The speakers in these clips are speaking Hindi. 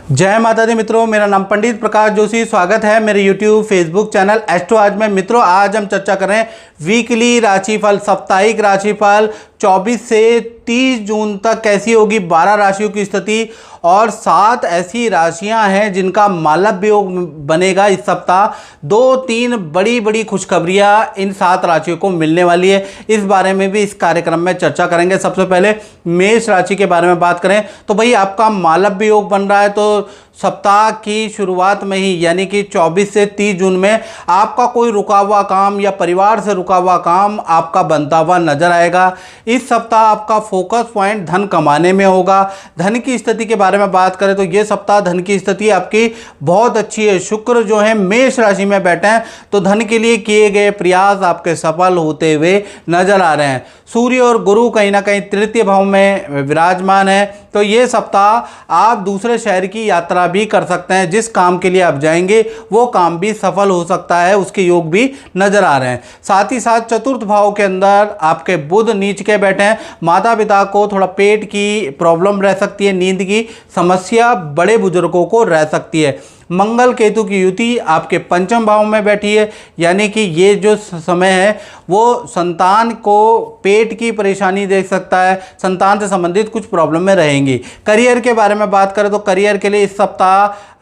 जय माता दी मित्रों, मेरा नाम पंडित प्रकाश जोशी। स्वागत है मेरे YouTube फेसबुक चैनल एस्ट्रो आज में। मित्रों, आज हम चर्चा कर रहे हैं वीकली राशिफल, साप्ताहिक राशिफल 24 से 30 जून तक कैसी होगी 12 राशियों की स्थिति। और 7 ऐसी राशियां हैं जिनका मालव्य योग बनेगा इस सप्ताह। 2-3 बड़ी बड़ी खुशखबरियां इन 7 राशियों को मिलने वाली है। इस बारे में भी इस कार्यक्रम में चर्चा करेंगे। सबसे पहले मेष राशि के बारे में बात करें तो भाई आपका मालव्य योग बन रहा है, तो सप्ताह की शुरुआत में ही यानी कि 24 से 30 जून में आपका कोई रुका हुआ काम या परिवार से रुका हुआ काम आपका बनता हुआ नजर आएगा। इस सप्ताह आपका फोकस पॉइंट धन कमाने में होगा। धन की स्थिति के बारे में बात करें तो ये सप्ताह धन की स्थिति आपकी बहुत अच्छी है। शुक्र जो है मेष राशि में बैठे हैं तो धन के लिए किए गए प्रयास आपके सफल होते हुए नजर आ रहे हैं। सूर्य और गुरु कहीं ना कहीं तृतीय भाव में विराजमान है, तो ये सप्ताह आप दूसरे शहर की यात्रा भी कर सकते हैं। जिस काम के लिए आप जाएंगे वो काम भी सफल हो सकता है, उसके योग भी नजर आ रहे हैं। साथ ही साथ चतुर्थ भाव के अंदर आपके बुध नीच के बैठे हैं। माता पिता को थोड़ा पेट की प्रॉब्लम रह सकती है, नींद की समस्या बड़े बुजुर्गों को रह सकती है। मंगल केतु की युति आपके पंचम भाव में बैठी है, यानी कि ये जो समय है वो संतान को पेट की परेशानी देख सकता है, संतान से संबंधित कुछ प्रॉब्लम में रहेंगी। करियर के बारे में बात करें तो करियर के लिए इस सप्ताह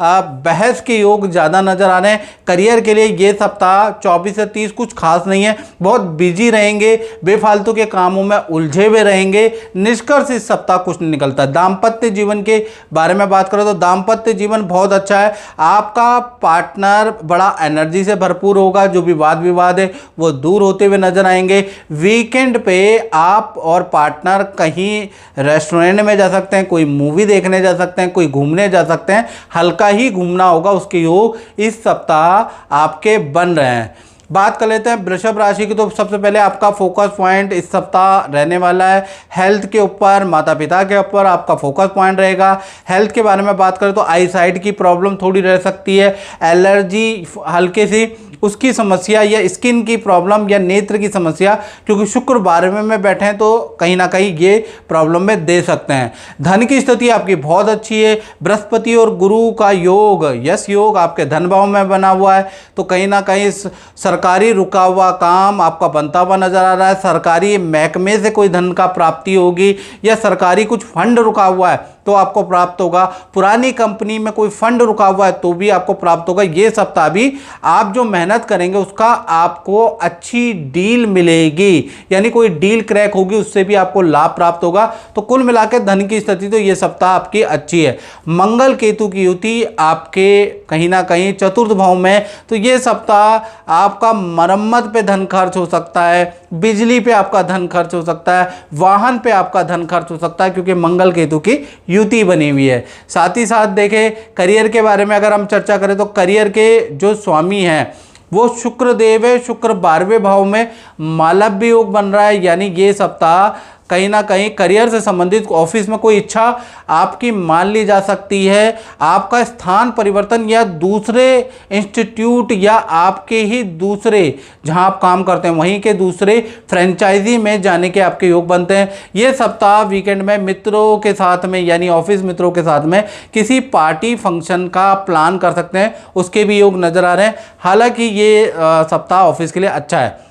बहस के योग ज़्यादा नजर आ रहे हैं। करियर के लिए ये सप्ताह 24 से 30 कुछ खास नहीं है, बहुत बिजी रहेंगे, बेफालतू के कामों में उलझे हुए रहेंगे। निष्कर्ष इस सप्ताह कुछ नहीं निकलता। दाम्पत्य जीवन के बारे में बात करें तो दाम्पत्य जीवन बहुत अच्छा है। आपका पार्टनर बड़ा एनर्जी से भरपूर होगा, जो भी वाद विवाद है वो दूर होते हुए नजर आएंगे। वीकेंड पे आप और पार्टनर कहीं रेस्टोरेंट में जा सकते हैं, कोई मूवी देखने जा सकते हैं, कोई घूमने जा सकते हैं। हल्का ही घूमना होगा, उसके योग इस सप्ताह आपके बन रहे हैं। बात कर लेते हैं वृषभ राशि की। तो सबसे पहले आपका फोकस पॉइंट इस सप्ताह रहने वाला है हेल्थ के ऊपर, माता पिता के ऊपर आपका फोकस पॉइंट रहेगा। हेल्थ के बारे में बात करें तो आई साइट की प्रॉब्लम थोड़ी रह सकती है, एलर्जी हल्के सी उसकी समस्या या स्किन की प्रॉब्लम या नेत्र की समस्या, क्योंकि शुक्र 12वें में बैठे हैं तो कहीं ना कहीं ये प्रॉब्लम में दे सकते हैं। धन की स्थिति आपकी बहुत अच्छी है। बृहस्पति और गुरु का योग, यश योग आपके धन भाव में बना हुआ है, तो कहीं ना कहीं सरकारी रुका हुआ काम आपका बनता हुआ नजर आ रहा है। सरकारी महकमे से कोई धन का प्राप्ति होगी या सरकारी कुछ फंड रुका हुआ है तो आपको प्राप्त होगा। पुरानी कंपनी में कोई फंड रुका हुआ है तो भी आपको प्राप्त होगा। ये सप्ताह भी आप जो मेहनत करेंगे उसका आपको अच्छी डील मिलेगी, यानी कोई डील क्रैक होगी, उससे भी आपको लाभ प्राप्त होगा। तो कुल मिलाकर धन की स्थिति तो ये सप्ताह आपकी अच्छी है। मंगल केतु की युति आपके कहीं ना कहीं चतुर्थ भाव में, तो ये सप्ताह आपका मरम्मत पे धन खर्च हो सकता है, बिजली पे आपका धन खर्च हो सकता है, वाहन पे आपका धन खर्च हो सकता है, क्योंकि मंगल केतु की युति बनी हुई है। साथ ही साथ देखें करियर के बारे में अगर हम चर्चा करें तो करियर के जो स्वामी हैं वो शुक्र देव है। शुक्र 12वें भाव में मालव्य योग बन रहा है, यानी ये सप्ताह कहीं ना कहीं करियर से संबंधित ऑफिस में कोई इच्छा आपकी मान ली जा सकती है। आपका स्थान परिवर्तन या दूसरे इंस्टीट्यूट या आपके ही दूसरे जहां आप काम करते हैं वहीं के दूसरे फ्रेंचाइजी में जाने के आपके योग बनते हैं। ये सप्ताह वीकेंड में मित्रों के साथ में यानी ऑफिस मित्रों के साथ में किसी पार्टी फंक्शन का प्लान कर सकते हैं, उसके भी योग नजर आ रहे हैं। हालांकि ये सप्ताह ऑफिस के लिए अच्छा है।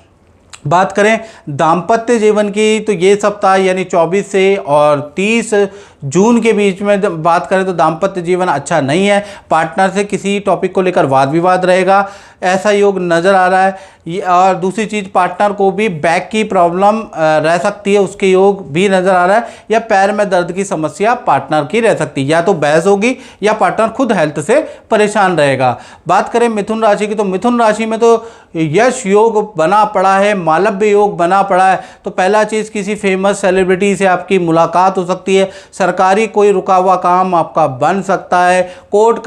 बात करें दाम्पत्य जीवन की तो ये सप्ताह यानी 24 से और 30 जून के बीच में बात करें तो दाम्पत्य जीवन अच्छा नहीं है। पार्टनर से किसी टॉपिक को लेकर वाद विवाद रहेगा, ऐसा योग नज़र आ रहा है। और दूसरी चीज़ पार्टनर को भी बैक की प्रॉब्लम रह सकती है, उसके योग भी नज़र आ रहा है। या पैर में दर्द की समस्या पार्टनर की रह सकती है, या तो बहस होगी या पार्टनर खुद हेल्थ से परेशान रहेगा। बात करें मिथुन राशि की तो मिथुन राशि में तो यश योग बना पड़ा है, मालव्य योग बना पड़ा है। तो पहला चीज़ किसी फेमस सेलिब्रिटी से आपकी मुलाकात हो सकती है, सरकारी कोई रुका हुआ काम आपका बन सकता है, कोर्ट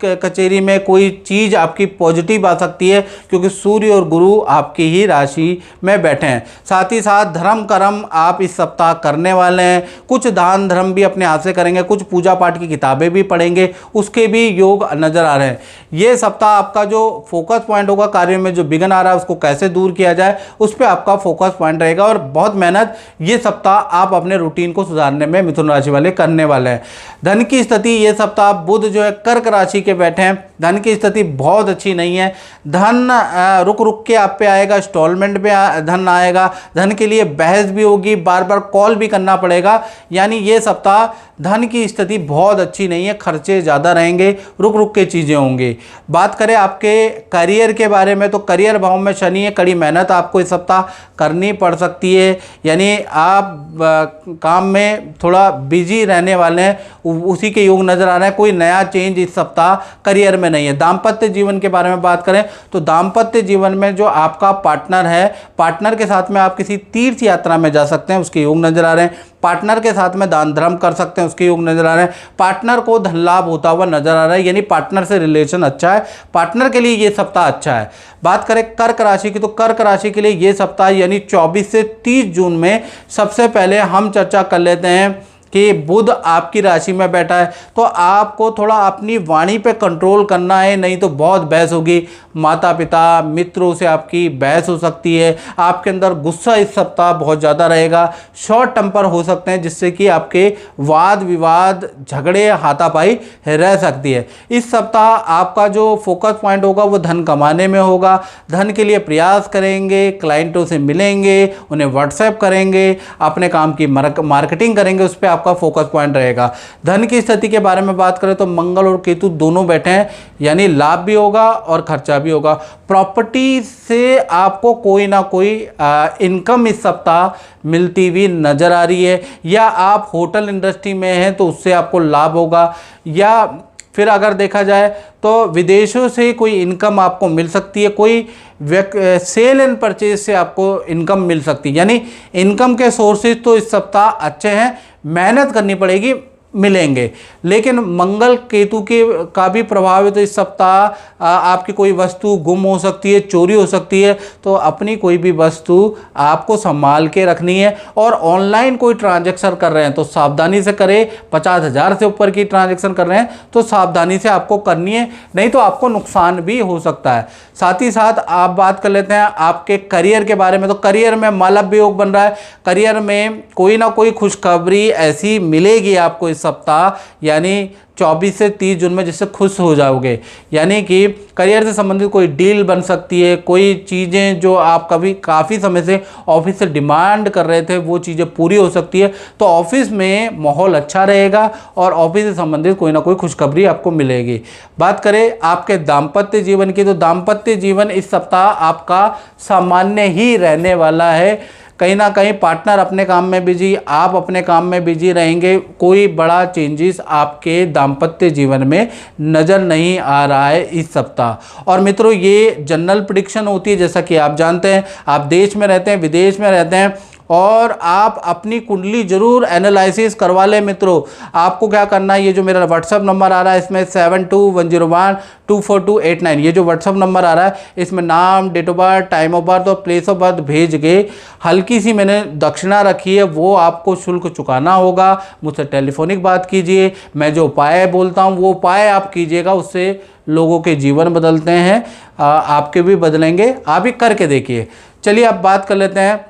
कचहरी में कोई चीज़ आपकी पॉजिटिव आ सकती है, क्योंकि सूर्य और गुरु आपकी ही राशि में बैठे हैं। साथ ही साथ धर्म कर्म आप इस सप्ताह करने वाले हैं, कुछ दान धर्म भी अपने हाथ से करेंगे, कुछ पूजा पाठ की किताबें भी पढ़ेंगे, उसके भी योग नज़र आ रहे हैं। ये सप्ताह आपका जो फोकस पॉइंट होगा, कार्य में जो विघ्न आ रहा है उसको कैसे दूर किया जाए उस पर आपका फोकस पॉइंट रहेगा। और बहुत मेहनत ये सप्ताह आप अपने रूटीन को सुधारने में मिथुन राशि वाले मामले करने वाले हैं। धन की स्थिति ये सप्ताह बुध जो है कर्क राशि के बैठे हैं, धन की स्थिति बहुत अच्छी नहीं है। धन रुक रुक के आप पे आएगा, इंस्टॉलमेंट पे धन आएगा, धन के लिए बहस भी होगी, बार बार कॉल भी करना पड़ेगा। यानी ये सप्ताह धन की स्थिति बहुत अच्छी नहीं है, खर्चे ज़्यादा रहेंगे, रुक रुक के चीज़ें होंगी। बात करें आपके करियर के बारे में तो करियर भाव में शनि है, कड़ी मेहनत आपको इस सप्ताह करनी पड़ सकती है। यानी आप काम में थोड़ा बिजी रहने वाले हैं, उसी के योग नज़र आ रहे हैं। कोई नया चेंज इस सप्ताह करियर में नहीं है। दाम्पत्य जीवन के बारे में बात करें तो दाम्पत्य जीवन में जो आपका पार्टनर है, पार्टनर के साथ में आप किसी तीर्थ यात्रा में जा सकते हैं, उसके योग नज़र आ रहे हैं। पार्टनर के साथ में दान धर्म कर सकते हैं, उसके योग नजर आ रहे हैं। पार्टनर को धन लाभ होता हुआ नजर आ रहा है, यानी पार्टनर से रिलेशन अच्छा है, पार्टनर के लिए ये सप्ताह अच्छा है। बात करें कर्क राशि की तो कर्क राशि के लिए ये सप्ताह यानी 24 से 30 जून में सबसे पहले हम चर्चा कर लेते हैं कि बुध आपकी राशि में बैठा है, तो आपको थोड़ा अपनी वाणी पे कंट्रोल करना है, नहीं तो बहुत बहस होगी। माता पिता मित्रों से आपकी बहस हो सकती है, आपके अंदर गुस्सा इस सप्ताह बहुत ज़्यादा रहेगा, शॉर्ट टेम्पर हो सकते हैं, जिससे कि आपके वाद विवाद झगड़े हाथापाई रह सकती है। इस सप्ताह आपका जो फोकस पॉइंट होगा वो धन कमाने में होगा। धन के लिए प्रयास करेंगे, क्लाइंटों से मिलेंगे, उन्हें व्हाट्सएप करेंगे, अपने काम की मार्केटिंग करेंगे, उस पर आपका फोकस पॉइंट रहेगा। धन की स्थिति के बारे में बात करें तो मंगल और केतु दोनों बैठे हैं, यानी लाभ भी होगा और खर्चा भी होगा। प्रॉपर्टी से आपको कोई ना कोई इनकम इस सप्ताह मिलती हुई नजर आ रही है, या आप होटल इंडस्ट्री में हैं तो उससे आपको लाभ होगा, या फिर अगर देखा जाए तो विदेशों से कोई इनकम आपको मिल सकती है, कोई सेल एंड परचेज से आपको इनकम मिल सकती है। यानी इनकम के सोर्सेज तो इस सप्ताह अच्छे हैं, मेहनत करनी पड़ेगी, मिलेंगे। लेकिन मंगल केतु के का भी प्रभाव है, तो इस सप्ताह आपकी कोई वस्तु गुम हो सकती है, चोरी हो सकती है, तो अपनी कोई भी वस्तु आपको संभाल के रखनी है। और ऑनलाइन कोई ट्रांजैक्शन कर रहे हैं तो सावधानी से करें, 50,000 से ऊपर की ट्रांजैक्शन कर रहे हैं तो सावधानी से आपको करनी है, नहीं तो आपको नुकसान भी हो सकता है। साथ ही साथ आप बात कर लेते हैं आपके करियर के बारे में, तो करियर में मालव्य योग बन रहा है, करियर में कोई ना कोई खुशखबरी ऐसी मिलेगी आपको इस सप्ताह, यानी 24 से 30 जून में, जिससे खुश हो जाओगे। यानी कि करियर से संबंधित कोई डील बन सकती है, कोई चीज़ें जो आप कभी काफ़ी समय से ऑफिस से डिमांड कर रहे थे वो चीज़ें पूरी हो सकती है, तो ऑफिस में माहौल अच्छा रहेगा और ऑफिस से संबंधित कोई ना कोई खुशखबरी आपको मिलेगी। बात करें आपके दाम्पत्य जीवन की तो दाम्पत्य जीवन इस सप्ताह आपका सामान्य ही रहने वाला है। कहीं ना कहीं पार्टनर अपने काम में बिजी, आप अपने काम में बिजी रहेंगे, कोई बड़ा चेंजेस आपके दाम्पत्य जीवन में नज़र नहीं आ रहा है इस सप्ताह। और मित्रों ये जनरल प्रेडिक्शन होती है, जैसा कि आप जानते हैं, आप देश में रहते हैं, विदेश में रहते हैं, और आप अपनी कुंडली जरूर एनालिसिस करवा लें मित्रों। आपको क्या करना है, ये जो मेरा व्हाट्सअप नंबर आ रहा है इसमें 7210124289, ये जो व्हाट्सअप नंबर आ रहा है इसमें नाम, date of birth, time of birth और प्लेस ऑफ बर्थ भेज के हल्की सी मैंने दक्षिणा रखी है, वो आपको शुल्क चुकाना होगा। मुझसे टेलीफोनिक बात कीजिए, मैं जो उपाय बोलता हूँ वो उपाय आप कीजिएगा, उससे लोगों के जीवन बदलते हैं, आपके भी बदलेंगे, आप ही करके देखिए। चलिए अब बात कर लेते हैं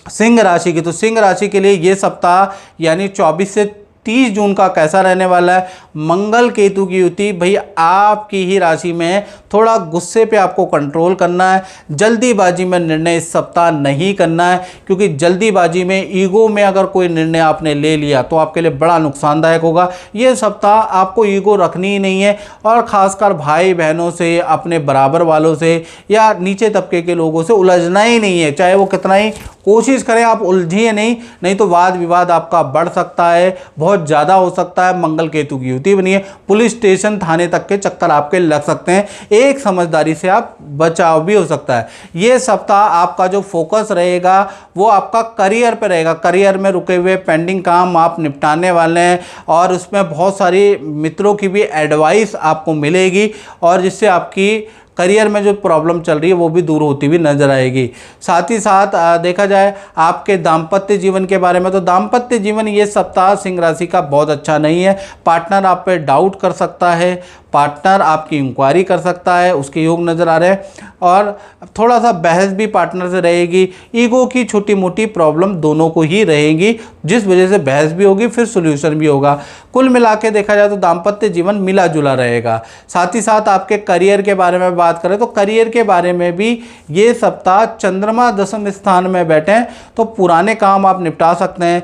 सिंह राशि की। तो सिंह राशि के लिए ये सप्ताह यानी 24 से 30 जून का कैसा रहने वाला है। मंगल केतु की युति भाई आपकी ही राशि में है, थोड़ा गुस्से पे आपको कंट्रोल करना है, जल्दीबाजी में निर्णय इस सप्ताह नहीं करना है, क्योंकि जल्दीबाजी में ईगो में अगर कोई निर्णय आपने ले लिया तो आपके लिए बड़ा नुकसानदायक होगा। ये सप्ताह आपको ईगो रखनी ही नहीं है, और ख़ासकर भाई बहनों से, अपने बराबर वालों से या नीचे तबके के लोगों से उलझना ही नहीं है, चाहे वो कितना ही कोशिश करें आप उलझिए नहीं तो वाद विवाद आपका बढ़ सकता है, बहुत ज़्यादा हो सकता है। मंगल केतु की युति बनी है, पुलिस स्टेशन थाने तक के चक्कर आपके लग सकते हैं, एक समझदारी से आप बचाव भी हो सकता है। ये सप्ताह आपका जो फोकस रहेगा वो आपका करियर पे रहेगा, करियर में रुके हुए पेंडिंग काम आप निपटाने वाले हैं, और उसमें बहुत सारी मित्रों की भी एडवाइस आपको मिलेगी, और जिससे आपकी करियर में जो प्रॉब्लम चल रही है वो भी दूर होती हुई नजर आएगी। साथ ही साथ देखा जाए आपके दाम्पत्य जीवन के बारे में, तो दाम्पत्य जीवन ये सप्ताह सिंह राशि का बहुत अच्छा नहीं है। पार्टनर आप पे डाउट कर सकता है, पार्टनर आपकी इंक्वायरी कर सकता है, उसके योग नज़र आ रहे हैं। और थोड़ा सा बहस भी पार्टनर से रहेगी, ईगो की छोटी मोटी प्रॉब्लम दोनों को ही रहेगी, जिस वजह से बहस भी होगी, फिर सोल्यूशन भी होगा। कुल मिला के देखा जाए तो दाम्पत्य जीवन मिला जुला रहेगा। साथ ही साथ आपके करियर के बारे में बात करें तो करियर के बारे में भी ये सप्ताह चंद्रमा दशम स्थान में बैठे हैं तो पुराने काम आप निपटा सकते हैं।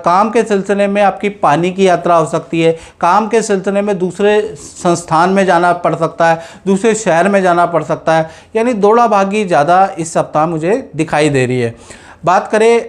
काम के सिलसिले में आपकी पानी की यात्रा हो सकती है, काम के सिलसिले में दूसरे संस्थान में जाना पड़ सकता है, दूसरे शहर में जाना पड़ सकता है, यानी दौड़ा भागी ज़्यादा इस सप्ताह मुझे दिखाई दे रही है। बात करें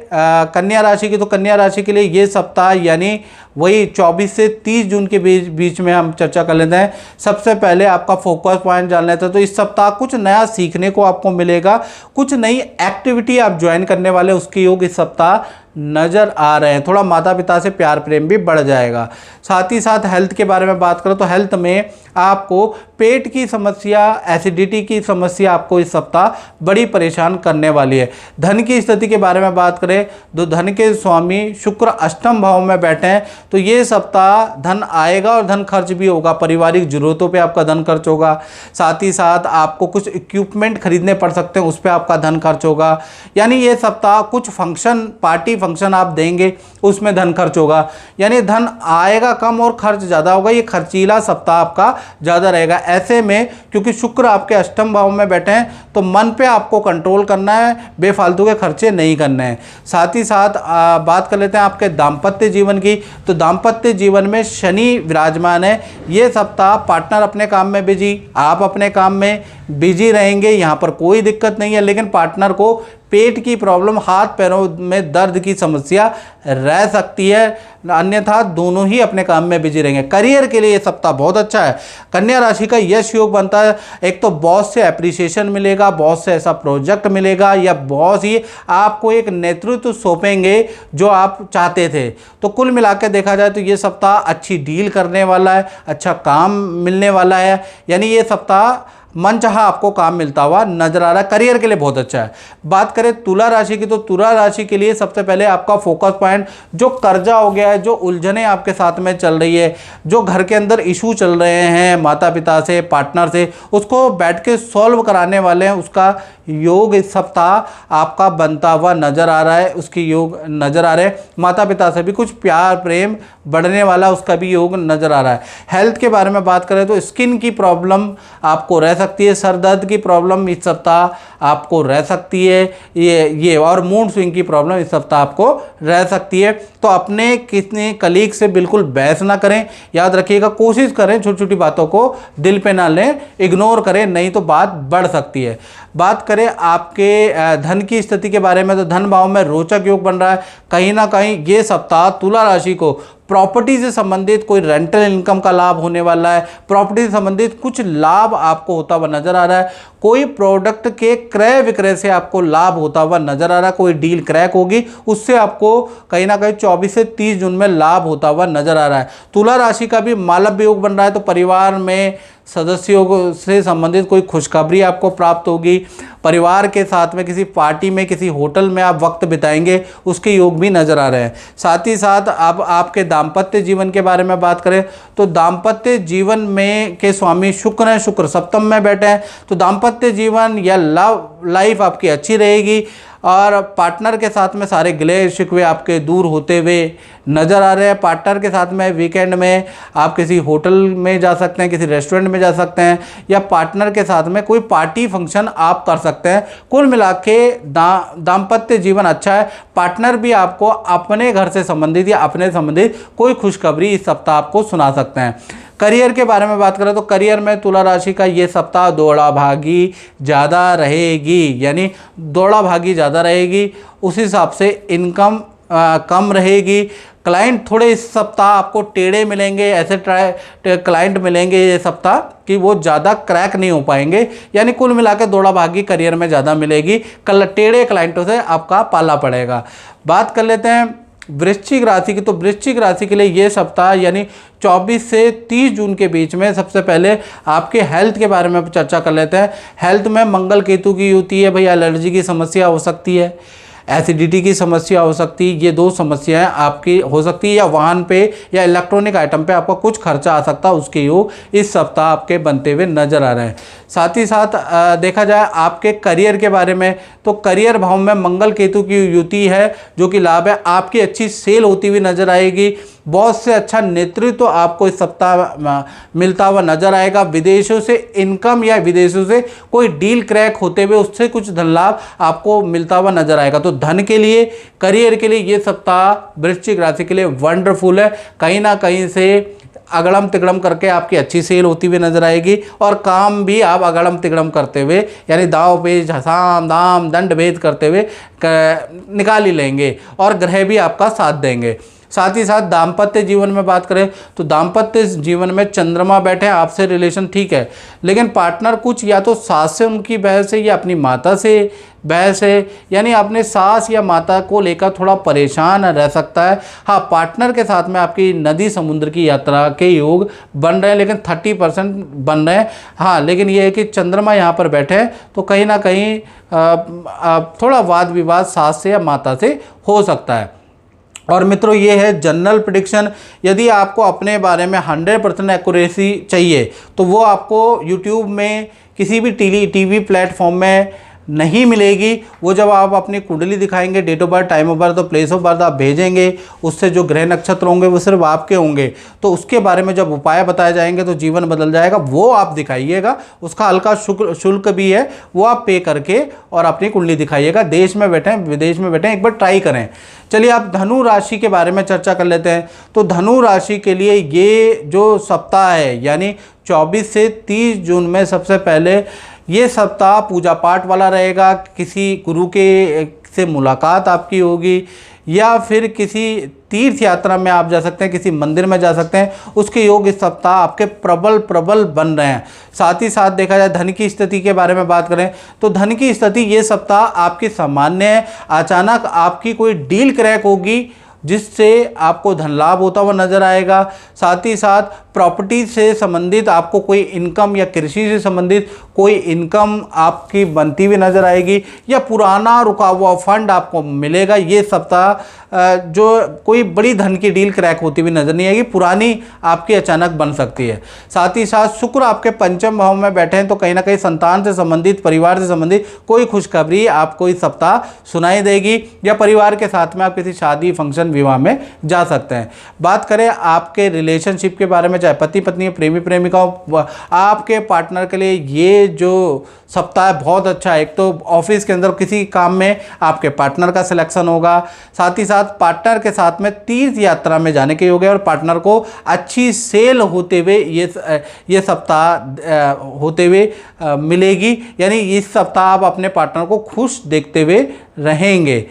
कन्या राशि की तो कन्या राशि के लिए ये सप्ताह यानी वही 24 से 30 जून के बीच में हम चर्चा कर लेते हैं। सबसे पहले आपका फोकस पॉइंट जान लेते हैं तो इस सप्ताह कुछ नया सीखने को आपको मिलेगा, कुछ नई एक्टिविटी आप ज्वाइन करने वाले उसके योग इस सप्ताह नज़र आ रहे हैं। थोड़ा माता पिता से प्यार प्रेम भी बढ़ जाएगा। साथ ही साथ हेल्थ के बारे में बात करें तो हेल्थ में आपको पेट की समस्या, एसिडिटी की समस्या आपको इस सप्ताह बड़ी परेशान करने वाली है। धन की स्थिति के बारे में बात करें तो धन के स्वामी शुक्र अष्टम भाव में बैठे हैं तो ये सप्ताह धन आएगा और धन खर्च भी होगा, पारिवारिक जरूरतों पे आपका धन खर्च होगा। साथ ही साथ आपको कुछ इक्विपमेंट खरीदने पड़ सकते हैं, उस पर आपका धन खर्च होगा। यानी ये सप्ताह कुछ फंक्शन, पार्टी फंक्शन आप देंगे उसमें धन खर्च होगा, यानी धन आएगा कम और खर्च ज़्यादा होगा। ये खर्चीला सप्ताह आपका ज़्यादा रहेगा। ऐसे में क्योंकि शुक्र आपके अष्टम भाव में बैठे हैं तो मन पे आपको कंट्रोल करना है, बेफालतू के खर्चे नहीं करने हैं। साथ ही साथ बात कर लेते हैं आपके दाम्पत्य जीवन की तो दाम्पत्य जीवन में शनि विराजमान है। ये सप्ताह पार्टनर अपने काम में बिजी, आप अपने काम में बिजी रहेंगे, यहाँ पर कोई दिक्कत नहीं है। लेकिन पार्टनर को पेट की प्रॉब्लम, हाथ पैरों में दर्द की समस्या रह सकती है, अन्यथा दोनों ही अपने काम में बिजी रहेंगे। करियर के लिए ये सप्ताह बहुत अच्छा है। कन्या राशि का यश योग बनता है, एक तो बॉस से एप्रिसिएशन मिलेगा, बॉस से ऐसा प्रोजेक्ट मिलेगा या बॉस ही आपको एक नेतृत्व सौंपेंगे जो आप चाहते थे। तो कुल मिला के देखा जाए तो ये सप्ताह अच्छी डील करने वाला है, अच्छा काम मिलने वाला है, यानी ये सप्ताह मनचाहा आपको काम मिलता हुआ नजर आ रहा है। करियर के लिए बहुत अच्छा है। बात करें तुला राशि की तो तुला राशि के लिए सबसे पहले आपका फोकस पॉइंट जो कर्जा हो गया है, जो उलझने आपके साथ में चल रही है, जो घर के अंदर इशू चल रहे हैं माता पिता से, पार्टनर से, उसको बैठ के सॉल्व कराने वाले हैं, उसका योग इस सप्ताह आपका बनता हुआ नजर आ रहा है, उसकी योग नजर आ रहे हैं। माता पिता से भी कुछ प्यार प्रेम बढ़ने वाला उसका भी योग नजर आ रहा है। हेल्थ के बारे में बात करें तो स्किन की प्रॉब्लम आपको रह सकती है, सर दर्द की प्रॉब्लम इस सप्ताह आपको रह सकती है, ये और मूड स्विंग की प्रॉब्लम इस सप्ताह आपको रह सकती है। तो अपने कितने कलीग से बिल्कुल बहस ना करें, याद रखिएगा, कोशिश करें छोटी छोटी बातों को दिल पे ना लें, इग्नोर करें, नहीं तो बात बढ़ सकती है। बात करें आपके धन की स्थिति के बारे में तो धन भाव में रोचक योग बन रहा है। कहीं ना कहीं ये सप्ताह तुला राशि को प्रॉपर्टी से संबंधित कोई रेंटल इनकम का लाभ होने वाला है, प्रॉपर्टी से संबंधित कुछ लाभ आपको होता हुआ नजर आ रहा है, कोई प्रोडक्ट के क्रय विक्रय से आपको लाभ होता हुआ नजर आ रहा है, कोई डील क्रैक होगी उससे आपको कहीं ना कहीं 24 से 30 जून में लाभ होता हुआ नजर आ रहा है। तुला राशि का भी मालव्य योग बन रहा है तो परिवार में सदस्यों से संबंधित कोई खुशखबरी आपको प्राप्त होगी, परिवार के साथ में किसी पार्टी में, किसी होटल में आप वक्त बिताएंगे, उसके योग भी नजर आ रहे हैं। साथ ही साथ अब आपके दाम्पत्य जीवन के बारे में बात करें तो दाम्पत्य जीवन में के स्वामी शुक्र हैं, शुक्र सप्तम में बैठे हैं तो दाम्पत्य जीवन या लव लाइफ आपकी अच्छी रहेगी और पार्टनर के साथ में सारे गिले शिकवे आपके दूर होते हुए नज़र आ रहे हैं। पार्टनर के साथ में वीकेंड में आप किसी होटल में जा सकते हैं, किसी रेस्टोरेंट में जा सकते हैं या पार्टनर के साथ में कोई पार्टी फंक्शन आप कर सकते हैं। कुल मिला के दाम्पत्य जीवन अच्छा है। पार्टनर भी आपको अपने घर से संबंधित या अपने संबंधित कोई खुशखबरी इस सप्ताह आपको सुना सकते हैं। करियर के बारे में बात करें तो करियर में तुला राशि का ये सप्ताह दौड़ा भागी ज़्यादा रहेगी, यानी दौड़ा भागी ज़्यादा रहेगी, उस हिसाब से इनकम कम रहेगी। क्लाइंट थोड़े इस सप्ताह आपको टेढ़े मिलेंगे, ऐसे क्लाइंट मिलेंगे ये सप्ताह कि वो ज़्यादा क्रैक नहीं हो पाएंगे, यानी कुल मिला के दौड़ा भागी करियर में ज़्यादा मिलेगी, टेढ़े क्लाइंटों से आपका पाला पड़ेगा। बात कर लेते हैं वृश्चिक राशि की तो वृश्चिक राशि के लिए ये सप्ताह यानी 24 से 30 जून के बीच में सबसे पहले आपके हेल्थ के बारे में चर्चा कर लेते हैं। हेल्थ में मंगल केतु की युति है, भाई एलर्जी की समस्या हो सकती है, एसिडिटी की समस्या हो सकती है। ये दो समस्याएं आपकी हो सकती है, या वाहन पे या इलेक्ट्रॉनिक आइटम पे आपका कुछ खर्चा आ सकता है, उसके योग इस सप्ताह आपके बनते हुए नजर आ रहे हैं। साथ ही साथ देखा जाए आपके करियर के बारे में, तो करियर भाव में मंगल केतु की युति है जो कि लाभ है। आपकी अच्छी सेल होती हुई नजर आएगी। बहुत से अच्छा नेतृत्व तो आपको इस सप्ताह मिलता हुआ नजर आएगा। विदेशों से इनकम या विदेशों से कोई डील क्रैक होते हुए उससे कुछ धन लाभ आपको मिलता हुआ नजर आएगा। तो धन के लिए, करियर के लिए ये सप्ताह वृश्चिक राशि के लिए वंडरफुल है। कहीं ना कहीं से अगड़म तिगड़म करके आपकी अच्छी सेल होती हुई नजर आएगी, और काम भी आप अगड़म तिगड़म करते हुए, यानी दाव पेच हसाम दाम दंड भेद करते हुए निकाल ही लेंगे, और ग्रह भी आपका साथ देंगे। साथ ही साथ दाम्पत्य जीवन में बात करें तो दाम्पत्य जीवन में चंद्रमा बैठे हैं, आपसे रिलेशन ठीक है, लेकिन पार्टनर कुछ या तो सास से उनकी बहस है या अपनी माता से बहस है, यानी अपने सास या माता को लेकर थोड़ा परेशान रह सकता है। हाँ, पार्टनर के साथ में आपकी नदी समुद्र की यात्रा के योग बन रहे हैं, लेकिन 30% बन रहे हैं। हाँ, लेकिन ये है कि चंद्रमा यहाँ पर बैठे हैं तो कहीं ना कहीं थोड़ा वाद विवाद सास से या माता से हो सकता है। और मित्रों, ये है जनरल प्रेडिक्शन। यदि आपको अपने बारे में 100% एक्यूरेसी चाहिए तो वो आपको यूट्यूब में किसी भी टीवी प्लेटफॉर्म में नहीं मिलेगी। वो जब आप अपनी कुंडली दिखाएंगे, date of birth, time of birth और प्लेस ऑफ बर्थ आप भेजेंगे, उससे जो ग्रह नक्षत्र होंगे वो सिर्फ आपके होंगे, तो उसके बारे में जब उपाय बताए जाएंगे तो जीवन बदल जाएगा, वो आप दिखाइएगा। उसका हल्का शुल्क भी है, वो आप पे करके और अपनी कुंडली दिखाइएगा। देश में बैठे विदेश में बैठे, एक बार ट्राई करें। चलिए, आप धनु राशि के बारे में चर्चा कर लेते हैं। तो धनु राशि के लिए ये जो सप्ताह है, यानी 24 से 30 जून में सबसे पहले ये सप्ताह पूजा पाठ वाला रहेगा। किसी गुरु के से मुलाकात आपकी होगी, या फिर किसी तीर्थ यात्रा में आप जा सकते हैं, किसी मंदिर में जा सकते हैं। उसके योग इस सप्ताह आपके प्रबल बन रहे हैं। साथ ही साथ देखा जाए धन की स्थिति के बारे में बात करें तो धन की स्थिति ये सप्ताह आपकी सामान्य है। अचानक आपकी कोई डील क्रैक होगी जिससे आपको धन लाभ होता हुआ नजर आएगा। साथ ही साथ प्रॉपर्टी से संबंधित आपको कोई इनकम या कृषि से संबंधित कोई इनकम आपकी बनती हुई नजर आएगी, या पुराना रुका हुआ फंड आपको मिलेगा। ये सप्ताह जो कोई बड़ी धन की डील क्रैक होती हुई नजर नहीं आएगी, पुरानी आपकी अचानक बन सकती है। साथ ही साथ शुक्र आपके पंचम भाव में बैठे हैं तो कहीं ना कहीं संतान से संबंधित, परिवार से संबंधित कोई खुशखबरी आपको इस सप्ताह सुनाई देगी, या परिवार के साथ में आप किसी शादी, फंक्शन, विवाह में जा सकते हैं। बात करें आपके रिलेशनशिप के बारे में, चाहे पति पत्नी, प्रेमी प्रेमिका, आपके पार्टनर के लिए ये जो सप्ताह बहुत अच्छा है। एक तो ऑफिस के अंदर किसी काम में आपके पार्टनर का सिलेक्शन होगा। साथ ही साथ पार्टनर के साथ में तीर्थ यात्रा में जाने के योग है, और पार्टनर को अच्छी सेल होते हुए ये सप्ताह होते हुए मिलेगी। यानी इस सप्ताह आप अपने पार्टनर को खुश देखते हुए रहेंगे।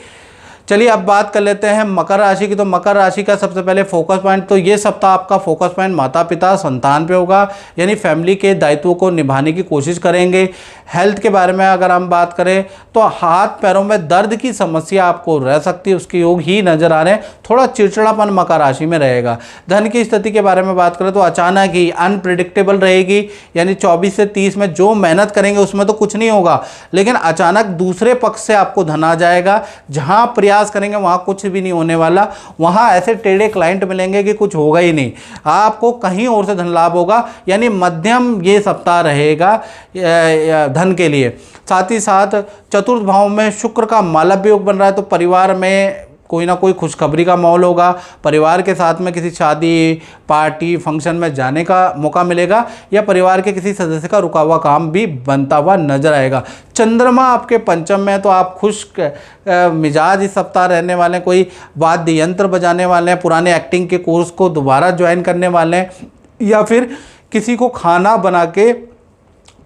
चलिए, अब बात कर लेते हैं मकर राशि की। तो मकर राशि का सबसे पहले फोकस पॉइंट, तो ये सप्ताह आपका फोकस पॉइंट माता पिता संतान पे होगा, यानी फैमिली के दायित्वों को निभाने की कोशिश करेंगे। हेल्थ के बारे में अगर हम बात करें तो हाथ पैरों में दर्द की समस्या आपको रह सकती है, उसके योग ही नजर आ रहे हैं। थोड़ा चिड़चिड़ापन मकर राशि में रहेगा। धन की स्थिति के बारे में बात करें तो अचानक ही अनप्रिडिक्टेबल रहेगी, यानी 24 से 30 में जो मेहनत करेंगे उसमें तो कुछ नहीं होगा, लेकिन अचानक दूसरे पक्ष से आपको धन आ जाएगा। जहां प्रयास करेंगे वहां कुछ भी नहीं होने वाला, वहां ऐसे टेढ़े क्लाइंट मिलेंगे कि कुछ होगा ही नहीं, आपको कहीं और से धन लाभ होगा। यानी मध्यम ये सप्ताह रहेगा धन के लिए। साथ ही साथ चतुर्थ भाव में शुक्र का मालव्य योग बन रहा है, तो परिवार में कोई ना कोई खुशखबरी का माहौल होगा। परिवार के साथ में किसी शादी, पार्टी, फंक्शन में जाने का मौका मिलेगा, या परिवार के किसी सदस्य का रुका हुआ काम भी बनता हुआ नजर आएगा। चंद्रमा आपके पंचम में, तो आप खुश मिजाज इस सप्ताह रहने वाले हैं। कोई वाद्य यंत्र बजाने वाले हैं, पुराने एक्टिंग के कोर्स को दोबारा ज्वाइन करने वाले हैं, या फिर किसी को खाना बना के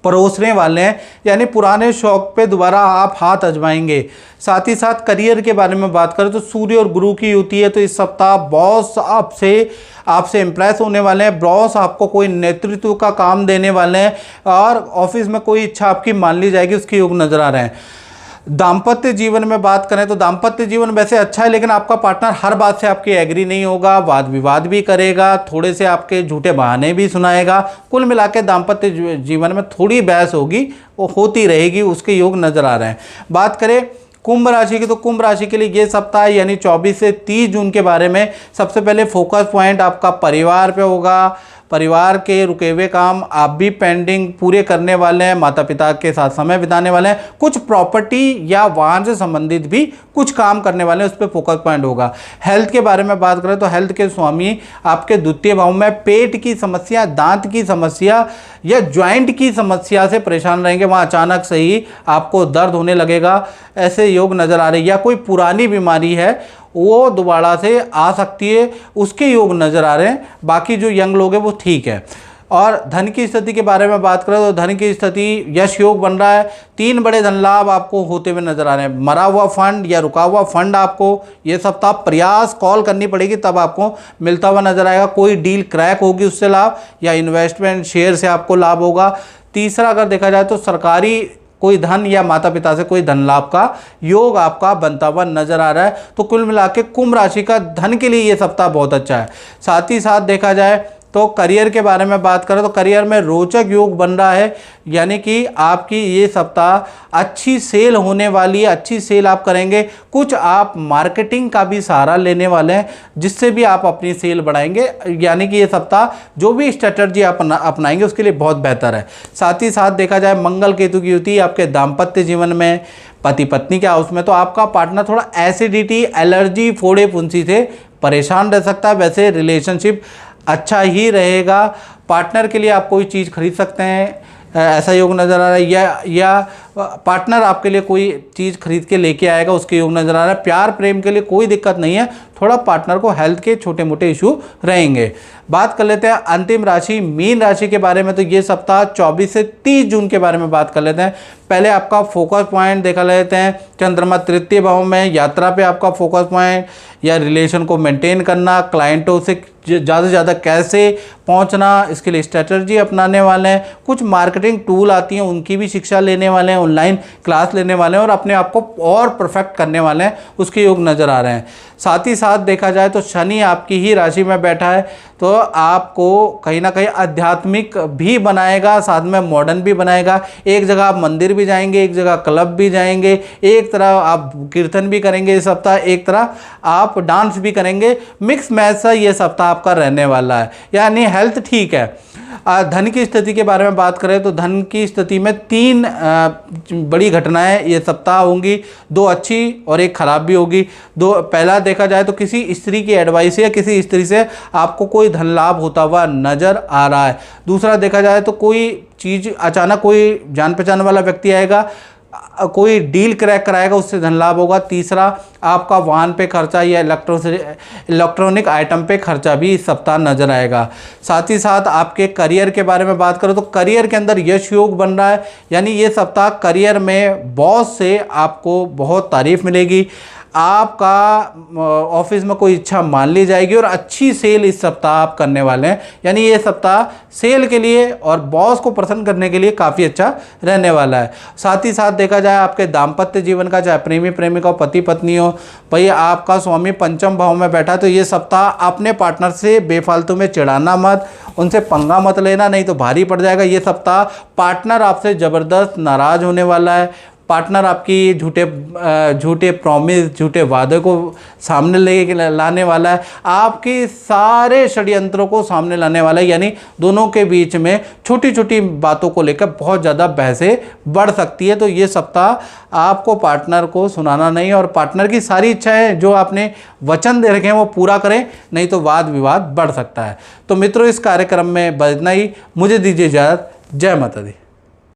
परोसने वाले हैं, यानी पुराने शौक पे दोबारा आप हाथ आजमाएंगे। साथ ही साथ करियर के बारे में बात करें तो सूर्य और गुरु की युति है, तो इस सप्ताह बॉस आपसे इम्प्रेस होने वाले हैं। बॉस आपको कोई नेतृत्व का काम देने वाले हैं, और ऑफिस में कोई इच्छा आपकी मान ली जाएगी, उसके योग नजर आ रहे हैं। दाम्पत्य जीवन में बात करें तो दाम्पत्य जीवन वैसे अच्छा है, लेकिन आपका पार्टनर हर बात से आपकी एग्री नहीं होगा, वाद विवाद भी करेगा, थोड़े से आपके झूठे बहाने भी सुनाएगा। कुल मिला के दाम्पत्य जीवन में थोड़ी बहस होगी, वो होती रहेगी, उसके योग नजर आ रहे हैं। बात करें कुंभ राशि की, तो कुंभ राशि के लिए ये सप्ताह यानी 24 से 30 जून के बारे में सबसे पहले फोकस पॉइंट आपका परिवार पे होगा। परिवार के रुके हुए काम आप भी पेंडिंग पूरे करने वाले हैं, माता पिता के साथ समय बिताने वाले हैं, कुछ प्रॉपर्टी या वाहन से संबंधित भी कुछ काम करने वाले हैं, उस पर फोकस पॉइंट होगा। हेल्थ के बारे में बात करें तो हेल्थ के स्वामी आपके द्वितीय भाव में पेट की समस्या, दांत की समस्या या ज्वाइंट की समस्या से परेशान रहेंगे। वहाँ अचानक से ही आपको दर्द होने लगेगा, ऐसे योग नज़र आ रहे हैं। या कोई पुरानी बीमारी है वो दोबारा से आ सकती है, उसके योग नज़र आ रहे हैं। बाकी जो यंग लोग हैं वो ठीक है। और धन की स्थिति के बारे में बात करें तो धन की स्थिति यश योग बन रहा है। 3 बड़े धन लाभ आपको होते हुए नजर आ रहे हैं। मरा हुआ फंड या रुका हुआ फंड आपको ये सप्ताह प्रयास कॉल करनी पड़ेगी तब आपको मिलता हुआ नजर आएगा। कोई डील क्रैक होगी उससे लाभ, या इन्वेस्टमेंट शेयर से आपको लाभ होगा। तीसरा अगर देखा जाए तो सरकारी कोई धन या माता पिता से कोई धन लाभ का योग आपका बनता हुआ नजर आ रहा है। तो कुल मिला के कुंभ राशि का धन के लिए ये सप्ताह बहुत अच्छा है। साथ ही साथ देखा जाए तो करियर के बारे में बात करें तो करियर में रोचक योग बन रहा है, यानी कि आपकी ये सप्ताह अच्छी सेल होने वाली है, अच्छी सेल आप करेंगे। कुछ आप मार्केटिंग का भी सहारा लेने वाले हैं जिससे भी आप अपनी सेल बढ़ाएंगे, यानी कि ये सप्ताह जो भी स्ट्रेटजी आप अपनाएंगे उसके लिए बहुत बेहतर है। साथ ही साथ देखा जाए मंगल केतु की युति आपके दाम्पत्य जीवन में, पति पत्नी के हाउस में, तो आपका पार्टनर थोड़ा एसिडिटी, एलर्जी, फोड़े फुंसी से परेशान रह सकता है। वैसे रिलेशनशिप अच्छा ही रहेगा। पार्टनर के लिए आप कोई चीज़ खरीद सकते हैं, ऐसा योग नज़र आ रहा है। या पार्टनर आपके लिए कोई चीज़ खरीद के लेके आएगा, उसके योग नज़र आ रहा है। प्यार प्रेम के लिए कोई दिक्कत नहीं है, थोड़ा पार्टनर को हेल्थ के छोटे मोटे इशू रहेंगे। बात कर लेते हैं अंतिम राशि मीन राशि के बारे में। तो ये सप्ताह 24 से 30 जून के बारे में बात कर लेते हैं। पहले आपका फोकस पॉइंट देखा लेते हैं। चंद्रमा तृतीय भाव में, यात्रा पे आपका फोकस पॉइंट या रिलेशन को मेंटेन करना, क्लाइंटों से ज़्यादा से ज़्यादा कैसे पहुंचना, इसके लिए स्ट्रेटजी अपनाने वाले हैं। कुछ मार्केटिंग टूल आती हैं उनकी भी शिक्षा लेने वाले हैं, ऑनलाइन क्लास लेने वाले हैं और अपने आप को और परफेक्ट करने वाले हैं, उसके योग नज़र आ रहे हैं। साथ ही साथ देखा जाए तो शनि आपकी ही राशि में बैठा है, तो आपको कहीं ना कहीं आध्यात्मिक भी बनाएगा, साथ में मॉडर्न भी बनाएगा। एक जगह आप मंदिर भी जाएंगे, एक जगह क्लब भी जाएंगे, एक तरह आप कीर्तन भी करेंगे इस सप्ताह, एक तरह आप डांस भी करेंगे। मिक्स मैच सा ये सप्ताह आपका रहने वाला है, यानी हेल्थ ठीक है। धन की स्थिति के बारे में बात करें तो धन की स्थिति में 3 बड़ी घटनाएं ये सप्ताह होंगी, 2 अच्छी और 1 खराब भी होगी। पहला देखा जाए तो किसी स्त्री की एडवाइस या किसी स्त्री से आपको कोई धन लाभ होता हुआ नजर आ रहा है। दूसरा देखा जाए तो कोई चीज़ अचानक कोई जान पहचान वाला व्यक्ति आएगा, कोई डील क्रैक कराएगा, उससे धन लाभ होगा। तीसरा आपका वाहन पे खर्चा या इलेक्ट्रॉनिक आइटम पे खर्चा भी इस सप्ताह नजर आएगा। साथ ही साथ आपके करियर के बारे में बात करो तो करियर के अंदर यश योग बन रहा है, यानी ये सप्ताह करियर में बॉस से आपको बहुत तारीफ मिलेगी। आपका ऑफिस में कोई इच्छा मान ली जाएगी और अच्छी सेल इस सप्ताह आप करने वाले हैं, यानी ये सप्ताह सेल के लिए और बॉस को प्रसन्न करने के लिए काफ़ी अच्छा रहने वाला है। साथ ही साथ देखा जाए आपके दाम्पत्य जीवन का, चाहे प्रेमी प्रेमिका हो, पति पत्नी हो, भाई आपका स्वामी पंचम भाव में बैठा, तो ये सप्ताह अपने पार्टनर से बेफालतू में चिढ़ाना मत, उनसे पंगा मत लेना, नहीं तो भारी पड़ जाएगा। ये सप्ताह पार्टनर आपसे ज़बरदस्त नाराज़ होने वाला है। पार्टनर आपकी झूठे प्रॉमिस, झूठे वादे को सामने ले लाने वाला है, आपके सारे षड्यंत्रों को सामने लाने वाला है, यानी दोनों के बीच में छोटी छोटी बातों को लेकर बहुत ज़्यादा बहसें बढ़ सकती है। तो ये सप्ताह आपको पार्टनर को सुनाना नहीं और पार्टनर की सारी इच्छाएं जो आपने वचन दे रखे हैं वो पूरा करें, नहीं तो वाद विवाद बढ़ सकता है। तो मित्रों, इस कार्यक्रम में बस इतना ही। मुझे दीजिए इजाज़त। जय माता दी।